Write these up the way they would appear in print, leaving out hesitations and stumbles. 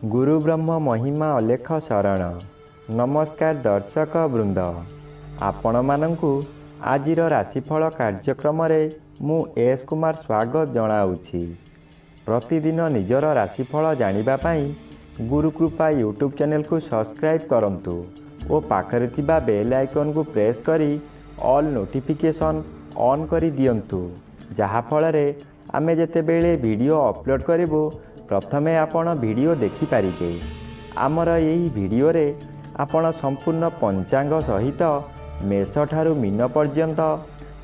गुरु ब्रह्म महिमा अलेख शरण। नमस्कार दर्शक वृंद, आपण मानंकु आजिर राशिफल कार्यक्रम मु एस कुमार स्वागत जनाऊँगी। प्रतिदिन निजर राशिफल जानिबा पाई गुरुकृपा यूट्यूब चैनल को सब्सक्राइब करंतु और पाखरे थिबा बेल आइकन को प्रेस करी ऑल नोटिफिकेशन ऑन करी दियंतु, जहा फଳରେ आमे जेतेबेले वीडियो अपलोड करिवो प्रथमे आपण वीडियो देखि पारिबे। आमर यही वीडियो रे आपण संपूर्ण पंचांग सहित मेष ठारू मीन पर्यंत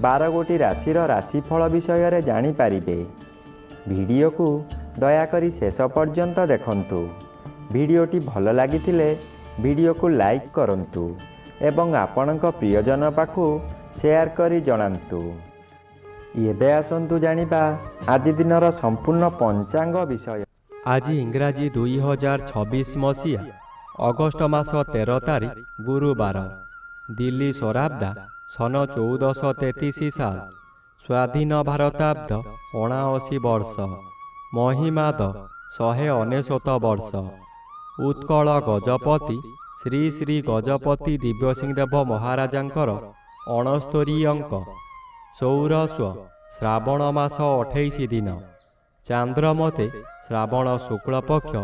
12 गोटी राशिर राशिफल विषय रे जानि पारिबे। वीडियो को दयाकरी शेष पर्यंत देखंतु। वीडियोटी भल लागिथिले वीडियो को लाइक करंतु एवं आपणक प्रियजन पाखु शेयर करी जणांतु। एबे आसंतु जानिबा आज दिनर संपूर्ण पंचांग विषय। आज इंग्राजी 2026 मसीहा अगस्ट मास 13 तारीख गुरुवार। दिल्ली शराब्दा सन 1433 साल। स्वाधीन भारताब्द 79 वर्ष। महिमाद 199 वर्ष। उत्कल गजपति श्री श्री गजपति दिव्यसिंहदेव महाराजांकर 69 अंक। सौरस्व श्रावण मास 28 दिन। चांद्रमते श्रावण शुक्ल पक्ष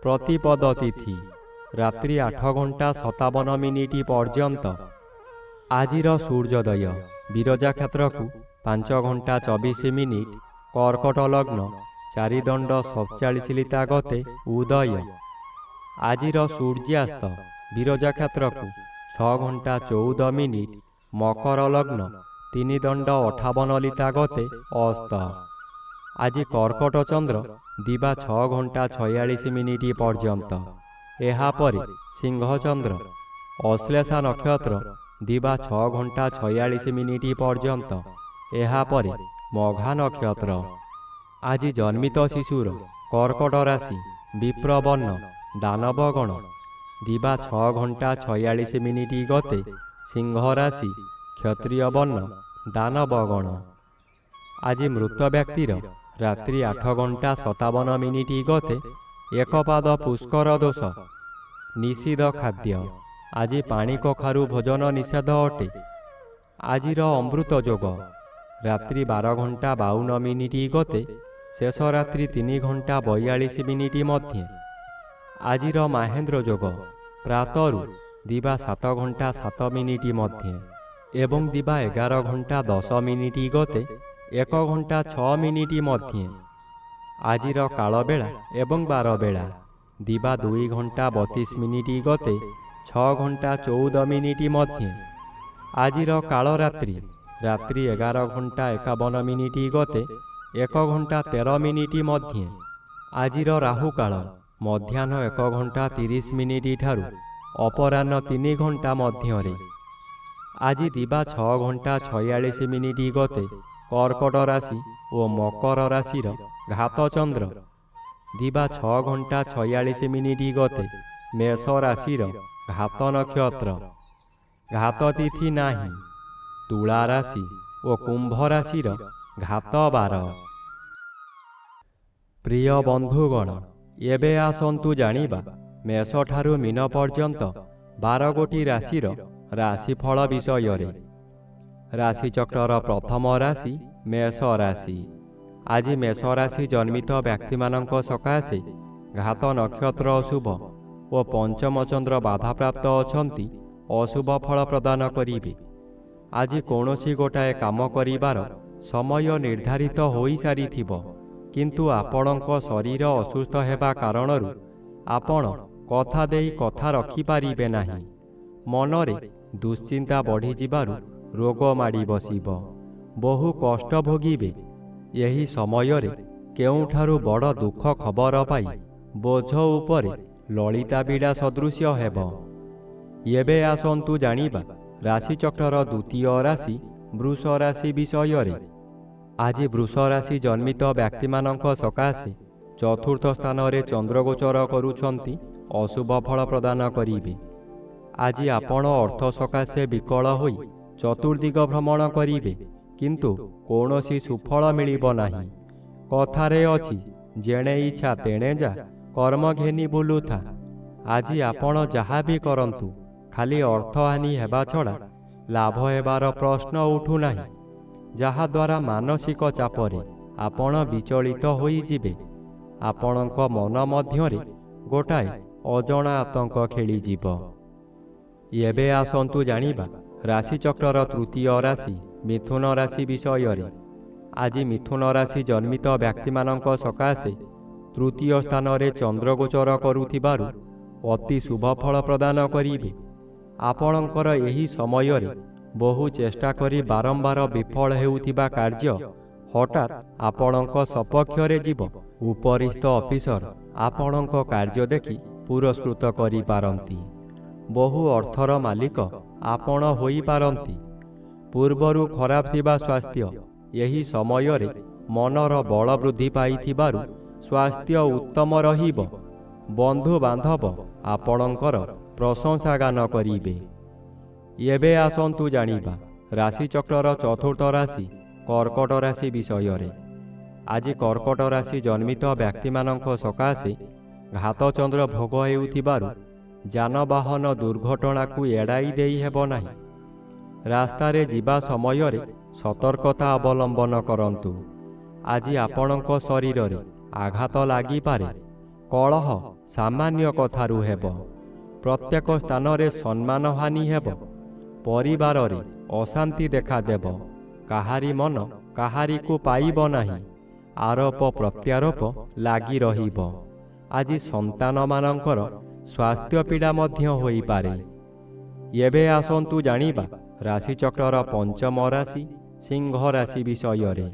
प्रतिपद तिथि रात्रि 8 घंटा 57 मिनिट पर्यंत। आजिर सूर्योदय विरजा क्षेत्र को 5 घंटा 24 मिनिट। कर्कट लग्न 4 दंड 47 लिता गते उदय। आजिर सूर्यास्त विरजा क्षेत्र को 6 घंटा 14 मिनिट। मकर लग्न 3 दंड 58 लिता गते अस्त। आज कर्कट चंद्र दिवा 6 घंटा 46 मिनिट पर्यंत। एहापरे सिंह चंद्र अश्लेषा नक्षत्र दिवा 6 घंटा 46 मिनिट पर्यंत। एहापरे मघा नक्षत्र। आज जन्मित शिशुर कर्कट राशि विप्रवर्ण दानवगण दिवा 6 घंटा 46 मिनिट गते सिंह राशि क्षत्रिय वर्ण दानवगण। आज मृत व्यक्तिर रात्रि 8 घंटा 57 मिनिट गते एकपाद पुष्कर दोष। निषिद्ध खाद्य आज पानी कखारु भोजन निषेध अटे। आजिर अमृत जोग रात्रि 12 घंटा 52 मिनिट गते शेष रात्रि 3 घंटा 42 मिनिट मध्य। आजिर महेन्द्र जोग प्रातरु दिवा 7 घंटा 7 मिनिट मध्य एवं दिवा 11 घंटा 10 मिनिट गते 1 घंटा 6 मिनिट मध्य। आजिर कालबेला एवं बारबेला दिवा 2 घंटा 32 मिनिट गते 6 घंटा 14 मिनिट मध्य। आजिर कालरात्रि रात्रि 11 घंटा 51 मिनिट गते 1 घंटा 13 मिनिट मध्य। आजिर राहुकाल मध्याह्न 1 घंटा 30 मिनिट ठारू अपराह्न 3 घंटा मध्य। आज दिवा 6 घंटा 46 मिनिट गते कर्कट राशि और मकर राशि घात चंद्र दिवा 6 घंटा 46 मिनिट गते मेष राशि घात नक्षत्र। घात तिथि नाही। तुला राशि और कुंभ राशि घात बार। प्रिय बंधुगण, एबे आसंतु जानिबा मेष ठारू मीन पर्यंत 12 गोटी राशिर राशिफल विषय रे। राशिचक्रर प्रथम राशि मेष राशि। आज मेष राशि जन्मित व्यक्ति मानक सकाशे घात नक्षत्र अशुभ और पंचम चंद्र बाधा प्राप्त अछंती अशुभ फल प्रदान करिवे। आज कौनसी गोटाए काम करिबार समय निर्धारित होई सारिथिबो, किंतु आपणक शरीर असुस्थ हेबा कारणरू आपण कथा देई कथा रखि पारिबे नाही। मनरे दुश्चिंता बढ़ी जिबारु रोग माड़ी बसिब। बहु कष्ट भोगिबे। यही समय रे केउठारु बड़ दुख खबर पाई बोझ उपरे ललिता बीड़ा सदृश्य हेब। एबे आसंतु जानिबा राशिचक्रर द्वितीय राशि वृष राशि विषय रे। आज वृष राशि जन्मित व्यक्ति मानक सकाशे चतुर्थ स्थान रे चंद्रगोचर करुछंती अशुभ फल प्रदान करिवे। आज आपण अर्थ सकाशे विकल होई चतुर्दिग भ्रमण करिवे, किंतु कौनसी सुफल मिलिब नाही। कथारे अछि जेणे इच्छा तेणे जा, କର୍ମ ଘେନି ବୁଲୁଥା। ଆଜି ଆପଣ ଯାହା ବି କରନ୍ତୁ, ଖାଲି ଅର୍ଥହାନି ହେବା ଛଡ଼ା ଲାଭ ହେବାର ପ୍ରଶ୍ନ ଉଠୁନାହିଁ, ଯାହାଦ୍ୱାରା ମାନସିକ ଚାପରେ ଆପଣ ବିଚଳିତ ହୋଇଯିବେ। ଆପଣଙ୍କ ମନ ମଧ୍ୟରେ ଗୋଟାଏ ଅଜଣା ଆତଙ୍କ ଖେଳିଯିବ। ଏବେ ଆସନ୍ତୁ ଜାଣିବା ରାଶିଚକ୍ରର ତୃତୀୟ ରାଶି ମିଥୁନ ରାଶି ବିଷୟରେ। ଆଜି ମିଥୁନ ରାଶି ଜନ୍ମିତ ବ୍ୟକ୍ତିମାନଙ୍କ ସକାଶେ ତୃତୀୟ ସ୍ଥାନରେ ଚନ୍ଦ୍ର ଗୋଚର କରୁଥିବାରୁ ଅତି ଶୁଭ ଫଳ ପ୍ରଦାନ କରିବେ। ଆପଣଙ୍କର ଏହି ସମୟରେ ବହୁ ଚେଷ୍ଟା କରି ବାରମ୍ବାର ବିଫଳ ହେଉଥିବା କାର୍ଯ୍ୟ ହଠାତ୍ ଆପଣଙ୍କ ସପକ୍ଷରେ ଯିବ। ଉପରିସ୍ଥ ଅଫିସର ଆପଣଙ୍କ କାର୍ଯ୍ୟ ଦେଖି ପୁରସ୍କୃତ କରିପାରନ୍ତି। ବହୁ ଅର୍ଥର ମାଲିକ ଆପଣ ହୋଇପାରନ୍ତି। ପୂର୍ବରୁ ଖରାପ ଥିବା ସ୍ୱାସ୍ଥ୍ୟ ଏହି ସମୟରେ ମନର ବଳ ବୃଦ୍ଧି ପାଇଥିବାରୁ ସ୍ୱାସ୍ଥ୍ୟ ଉତ୍ତମ ରହିବ। ବନ୍ଧୁବାନ୍ଧବ ଆପଣଙ୍କର ପ୍ରଶଂସା ଗାନ କରିବେ। ଏବେ ଆସନ୍ତୁ ଜାଣିବା ରାଶିଚକ୍ରର ଚତୁର୍ଥ ରାଶି କର୍କଟ ରାଶି ବିଷୟରେ। ଆଜି କର୍କଟ ରାଶି ଜନ୍ମିତ ବ୍ୟକ୍ତିମାନଙ୍କ ସକାଶେ ଘାତଚନ୍ଦ୍ର ଭୋଗ ହେଉଥିବାରୁ ଯାନବାହନ ଦୁର୍ଘଟଣାକୁ ଏଡ଼ାଇ ଦେଇ ହେବ ନାହିଁ। ରାସ୍ତାରେ ଯିବା ସମୟରେ ସତର୍କତା ଅବଲମ୍ବନ କରନ୍ତୁ। ଆଜି ଆପଣଙ୍କ ଶରୀରରେ ଆଘାତ ଲାଗିପାରେ। କଳହ ସାମାନ୍ୟ କଥାରୁ ହେବ। ପ୍ରତ୍ୟେକ ସ୍ଥାନରେ ସମ୍ମାନହାନି ହେବ। ପରିବାରରେ ଅଶାନ୍ତି ଦେଖାଦେବ। କାହାରି ମନ କାହାରିକୁ ପାଇବ ନାହିଁ। ଆରୋପ ପ୍ରତ୍ୟାରୋପ ଲାଗି ରହିବ। ଆଜି ସନ୍ତାନମାନଙ୍କର ସ୍ୱାସ୍ଥ୍ୟ ପୀଡ଼ା ମଧ୍ୟ ହୋଇପାରେ। ଏବେ ଆସନ୍ତୁ ଜାଣିବା ରାଶିଚକ୍ରର ପଞ୍ଚମ ରାଶି ସିଂହ ରାଶି ବିଷୟରେ।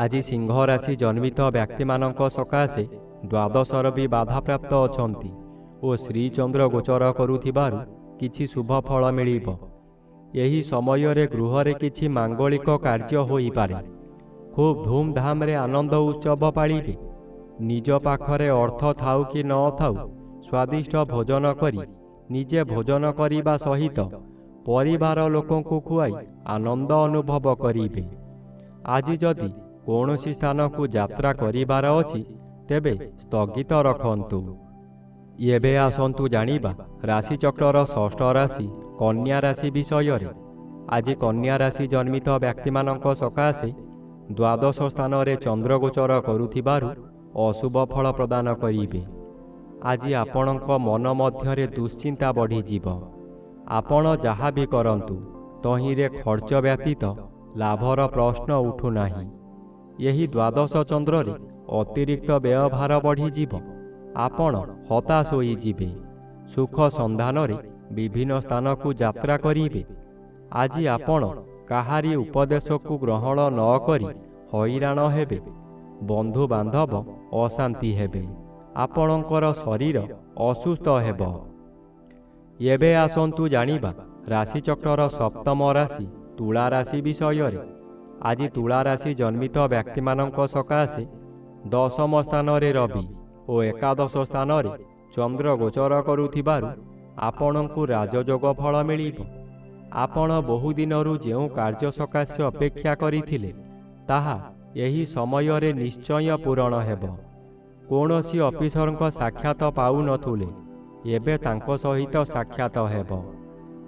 ଆଜି ସିଂହ ରାଶି ଜନ୍ମିତ ବ୍ୟକ୍ତିମାନଙ୍କ ସକାଶେ ଦ୍ୱାଦଶର ବି ବାଧାପ୍ରାପ୍ତ ଅଛନ୍ତି ଓ ଶ୍ରୀଚନ୍ଦ୍ର ଗୋଚର କରୁଥିବାରୁ କିଛି ଶୁଭ ଫଳ ମିଳିବ। ଏହି ସମୟରେ ଗୃହରେ କିଛି ମାଙ୍ଗଳିକ କାର୍ଯ୍ୟ ହୋଇପାରେ। ଖୁବ୍ ଧୁମ୍ଧାମ୍ରେ ଆନନ୍ଦ ଉତ୍ସବ ପାଳିବେ। ନିଜ ପାଖରେ ଅର୍ଥ ଥାଉ କି ନ ଥାଉ ସ୍ୱାଦିଷ୍ଟ ଭୋଜନ କରି ନିଜେ ଭୋଜନ କରିବା ସହିତ ପରିବାର ଲୋକଙ୍କୁ ଖୁଆଇ ଆନନ୍ଦ ଅନୁଭବ କରିବେ। ଆଜି ଯଦି କୌଣସି ସ୍ଥାନକୁ ଯାତ୍ରା କରିବାର ଅଛି ତେବେ ସ୍ଥଗିତ ରଖନ୍ତୁ। ଏବେ ଆସନ୍ତୁ ଜାଣିବା ରାଶିଚକ୍ରର ଷଷ୍ଠ ରାଶି କନ୍ୟା ରାଶି ବିଷୟରେ। ଆଜି କନ୍ୟା ରାଶି ଜନ୍ମିତ ବ୍ୟକ୍ତିମାନଙ୍କ ସକାଶେ ଦ୍ୱାଦଶ ସ୍ଥାନରେ ଚନ୍ଦ୍ର ଗୋଚର କରୁଥିବାରୁ ଅଶୁଭ ଫଳ ପ୍ରଦାନ କରିବେ। ଆଜି ଆପଣଙ୍କ ମନ ମଧ୍ୟରେ ଦୁଶ୍ଚିନ୍ତା ବଢ଼ିଯିବ। ଆପଣ ଯାହା ବି କରନ୍ତୁ ତହିଁରେ ଖର୍ଚ୍ଚ ବ୍ୟତୀତ ଲାଭର ପ୍ରଶ୍ନ ଉଠୁନାହିଁ। ଏହି ଦ୍ୱାଦଶ ଚନ୍ଦ୍ରରେ ଅତିରିକ୍ତ ବ୍ୟୟଭାର ବଢ଼ିଯିବ। ଆପଣ ହତାଶ ହୋଇଯିବେ। ସୁଖ ସନ୍ଧାନରେ ବିଭିନ୍ନ ସ୍ଥାନକୁ ଯାତ୍ରା କରିବେ। ଆଜି ଆପଣ କାହାରି ଉପଦେଶକୁ ଗ୍ରହଣ ନ କରି ହଇରାଣ ହେବେ। ବନ୍ଧୁବାନ୍ଧବ ଅଶାନ୍ତି ହେବେ। ଆପଣଙ୍କର ଶରୀର ଅସୁସ୍ଥ ହେବ। ଏବେ ଆସନ୍ତୁ ଜାଣିବା ରାଶିଚକ୍ରର ସପ୍ତମ ରାଶି ତୁଳା ରାଶି ବିଷୟରେ। ଆଜି ତୁଳା ରାଶି ଜନ୍ମିତ ବ୍ୟକ୍ତିମାନଙ୍କ ସକାଶେ ଦଶମ ସ୍ଥାନରେ ରବି ଓ ଏକାଦଶ ସ୍ଥାନରେ ଚନ୍ଦ୍ର ଗୋଚର କରୁଥିବାରୁ ଆପଣଙ୍କୁ ରାଜଯୋଗ ଫଳ ମିଳିବ। ଆପଣ ବହୁଦିନରୁ ଯେଉଁ କାର୍ଯ୍ୟ ସକାଶେ ଅପେକ୍ଷା କରିଥିଲେ ତାହା ଏହି ସମୟରେ ନିଶ୍ଚୟ ପୂରଣ ହେବ। କୌଣସି ଅଫିସରଙ୍କ ସାକ୍ଷାତ ପାଉନଥିଲେ ଏବେ ତାଙ୍କ ସହିତ ସାକ୍ଷାତ ହେବ।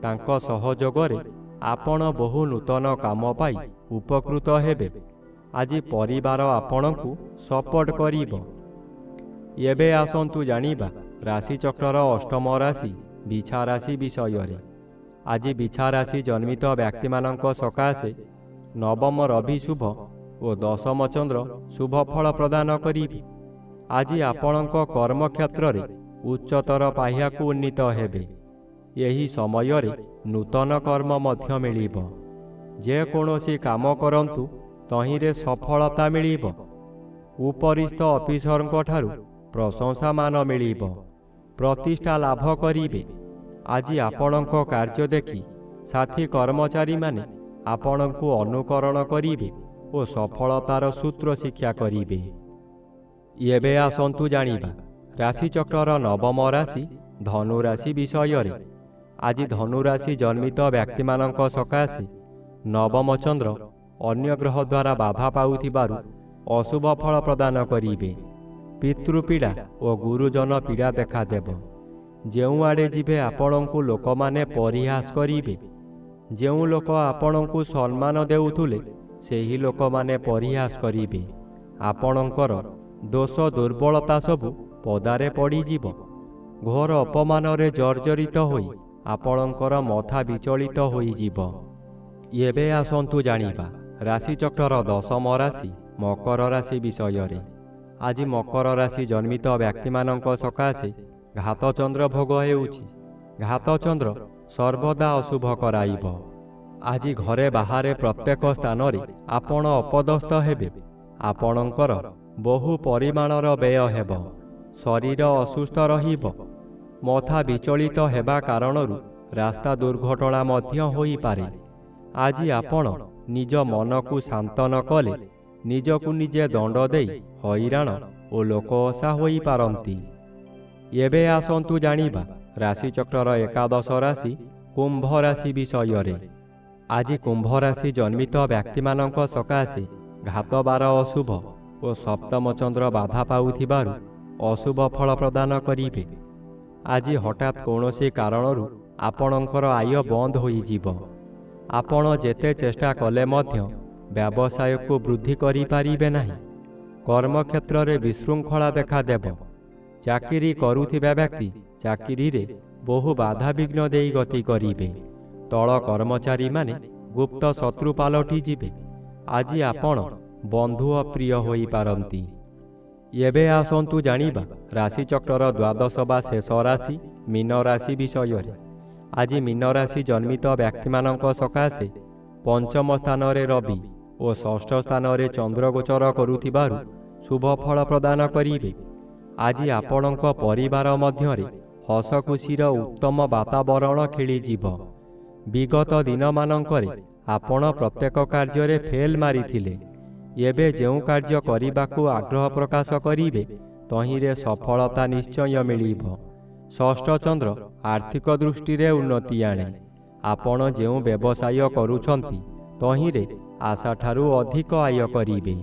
ତାଙ୍କ ସହଯୋଗରେ ଆପଣ ବହୁ ନୂତନ କାମ ପାଇ ଉପକୃତ ହେବେ। ଆଜି ପରିବାର ଆପଣଙ୍କୁ ସପୋର୍ଟ କରିବ। ଏବେ ଆସନ୍ତୁ ଜାଣିବା ରାଶିଚକ୍ରର ଅଷ୍ଟମ ରାଶି ବିଛା ରାଶି ବିଷୟରେ। ଆଜି ବିଛା ରାଶି ଜନ୍ମିତ ବ୍ୟକ୍ତିମାନଙ୍କ ସକାଶେ ନବମ ରବି ଶୁଭ ଓ ଦଶମ ଚନ୍ଦ୍ର ଶୁଭ ଫଳ ପ୍ରଦାନ କରିବେ। ଆଜି ଆପଣଙ୍କ କର୍ମକ୍ଷେତ୍ରରେ ଉଚ୍ଚତର ପାହ୍ୟାକୁ ଉନ୍ନୀତ ହେବେ। ଏହି ସମୟରେ ନୂତନ କର୍ମ ମଧ୍ୟ ମିଳିବ। ଯେକୌଣସି କାମ କରନ୍ତୁ ତହିଁରେ ସଫଳତା ମିଳିବ। ଉପରିସ୍ଥ ଅଫିସରଙ୍କ ଠାରୁ ପ୍ରଶଂସାମାନ ମିଳିବ। ପ୍ରତିଷ୍ଠା ଲାଭ କରିବେ। ଆଜି ଆପଣଙ୍କ କାର୍ଯ୍ୟ ଦେଖି ସାଥୀ କର୍ମଚାରୀମାନେ ଆପଣଙ୍କୁ ଅନୁକରଣ କରିବେ ଓ ସଫଳତାର ସୂତ୍ର ଶିକ୍ଷା କରିବେ। ଏବେ ଆସନ୍ତୁ ଜାଣିବା ରାଶିଚକ୍ରର ନବମ ରାଶି ଧନୁ ରାଶି ବିଷୟରେ। ଆଜି ଧନୁ ରାଶି ଜନ୍ମିତ ବ୍ୟକ୍ତିମାନଙ୍କ ସକାଶେ ନବମ ଚନ୍ଦ୍ର ଅନ୍ୟ ଗ୍ରହ ଦ୍ୱାରା ବାଧା ପାଉଥିବାରୁ ଅଶୁଭ ଫଳ ପ୍ରଦାନ କରିବେ। ପିତୃପୀଡ଼ା ଓ ଗୁରୁଜନ ପୀଡ଼ା ଦେଖାଦେବ। ଯେଉଁଆଡ଼େ ଯିବେ ଆପଣଙ୍କୁ ଲୋକମାନେ ପରିହାସ କରିବେ। ଯେଉଁ ଲୋକ ଆପଣଙ୍କୁ ସମ୍ମାନ ଦେଉଥିଲେ ସେହି ଲୋକମାନେ ପରିହାସ କରିବେ। ଆପଣଙ୍କର ଦୋଷ ଦୁର୍ବଳତା ସବୁ ପଦାରେ ପଡ଼ିଯିବ। ଘୋର ଅପମାନରେ ଜର୍ଜରିତ ହୋଇ ଆପଣଙ୍କର ମଥା ବିଚଳିତ ହୋଇଯିବ। ଏବେ ଆସନ୍ତୁ ଜାଣିବା ରାଶିଚକ୍ରର ଦଶମ ରାଶି ମକର ରାଶି ବିଷୟରେ। ଆଜି ମକର ରାଶି ଜନ୍ମିତ ବ୍ୟକ୍ତିମାନଙ୍କ ସକାଶେ ଘାତଚନ୍ଦ୍ର ଭୋଗ ହେଉଛି। ଘାତଚନ୍ଦ୍ର ସର୍ବଦା ଅଶୁଭ କରାଇବ। ଆଜି ଘରେ ବାହାରେ ପ୍ରତ୍ୟେକ ସ୍ଥାନରେ ଆପଣ ଅପଦସ୍ଥ ହେବେ। ଆପଣଙ୍କର ବହୁ ପରିମାଣର ବ୍ୟୟ ହେବ। ଶରୀର ଅସୁସ୍ଥ ରହିବ। ମଥା ବିଚଳିତ ହେବା କାରଣରୁ ରାସ୍ତା ଦୁର୍ଘଟଣା ମଧ୍ୟ ହୋଇପାରେ। ଆଜି ଆପଣ ନିଜ ମନକୁ ଶାନ୍ତ ନ କଲେ ନିଜକୁ ନିଜେ ଦଣ୍ଡ ଦେଇ ହଇରାଣ ଓ ଲୋକଅସା ହୋଇପାରନ୍ତି। ଏବେ ଆସନ୍ତୁ ଜାଣିବା ରାଶିଚକ୍ରର ଏକାଦଶ ରାଶି କୁମ୍ଭ ରାଶି ବିଷୟରେ। ଆଜି କୁମ୍ଭ ରାଶି ଜନ୍ମିତ ବ୍ୟକ୍ତିମାନଙ୍କ ସକାଶେ ଘାତବାର ଅଶୁଭ ଓ ସପ୍ତମ ଚନ୍ଦ୍ର ବାଧା ପାଉଥିବାରୁ ଅଶୁଭ ଫଳ ପ୍ରଦାନ କରିବେ। ଆଜି ହଠାତ୍ କୌଣସି କାରଣରୁ ଆପଣଙ୍କର ଆୟ ବନ୍ଦ ହୋଇଯିବ। ଆପଣ ଯେତେ ଚେଷ୍ଟା କଲେ ମଧ୍ୟ ବ୍ୟବସାୟକୁ ବୃଦ୍ଧି କରିପାରିବେ ନାହିଁ। କର୍ମକ୍ଷେତ୍ରରେ ବିଶୃଙ୍ଖଳା ଦେଖାଦେବ। ଚାକିରି କରୁଥିବା ବ୍ୟକ୍ତି ଚାକିରିରେ ବହୁ ବାଧାବିଘ୍ନ ଦେଇ ଗତି କରିବେ। ତଳ କର୍ମଚାରୀମାନେ ଗୁପ୍ତ ଶତ୍ରୁ ପାଲଟିଯିବେ। ଆଜି ଆପଣ ବନ୍ଧୁ ଅପ୍ରିୟ ହୋଇପାରନ୍ତି। ଏବେ ଆସନ୍ତୁ ଜାଣିବା ରାଶିଚକ୍ରର ଦ୍ୱାଦଶ ବା ଶେଷ ରାଶି ମୀନ ରାଶି ବିଷୟରେ। ଆଜି ମୀନ ରାଶି ଜନ୍ମିତ ବ୍ୟକ୍ତିମାନଙ୍କ ସକାଶେ ପଞ୍ଚମ ସ୍ଥାନରେ ରବି ଓ ଷଷ୍ଠ ସ୍ଥାନରେ ଚନ୍ଦ୍ର ଗୋଚର କରୁଥିବାରୁ ଶୁଭ ଫଳ ପ୍ରଦାନ କରିବେ। ଆଜି ଆପଣଙ୍କ ପରିବାର ମଧ୍ୟରେ ହସଖୁସିର ଉତ୍ତମ ବାତାବରଣ ଖେଳିଯିବ। ବିଗତ ଦିନମାନଙ୍କରେ ଆପଣ ପ୍ରତ୍ୟେକ କାର୍ଯ୍ୟରେ ଫେଲ୍ ମାରିଥିଲେ। ଏବେ ଯେଉଁ କାର୍ଯ୍ୟ କରିବାକୁ ଆଗ୍ରହ ପ୍ରକାଶ କରିବେ ତହିଁରେ ସଫଳତା ନିଶ୍ଚୟ ମିଳିବ। ଷଷ୍ଠ ଚନ୍ଦ୍ର ଆର୍ଥିକ ଦୃଷ୍ଟିରେ ଉନ୍ନତି ଆଣେ। ଆପଣ ଯେଉଁ ବ୍ୟବସାୟ କରୁଛନ୍ତି ତହିଁରେ ଆଶାଠାରୁ ଅଧିକ ଆୟ କରିବେ।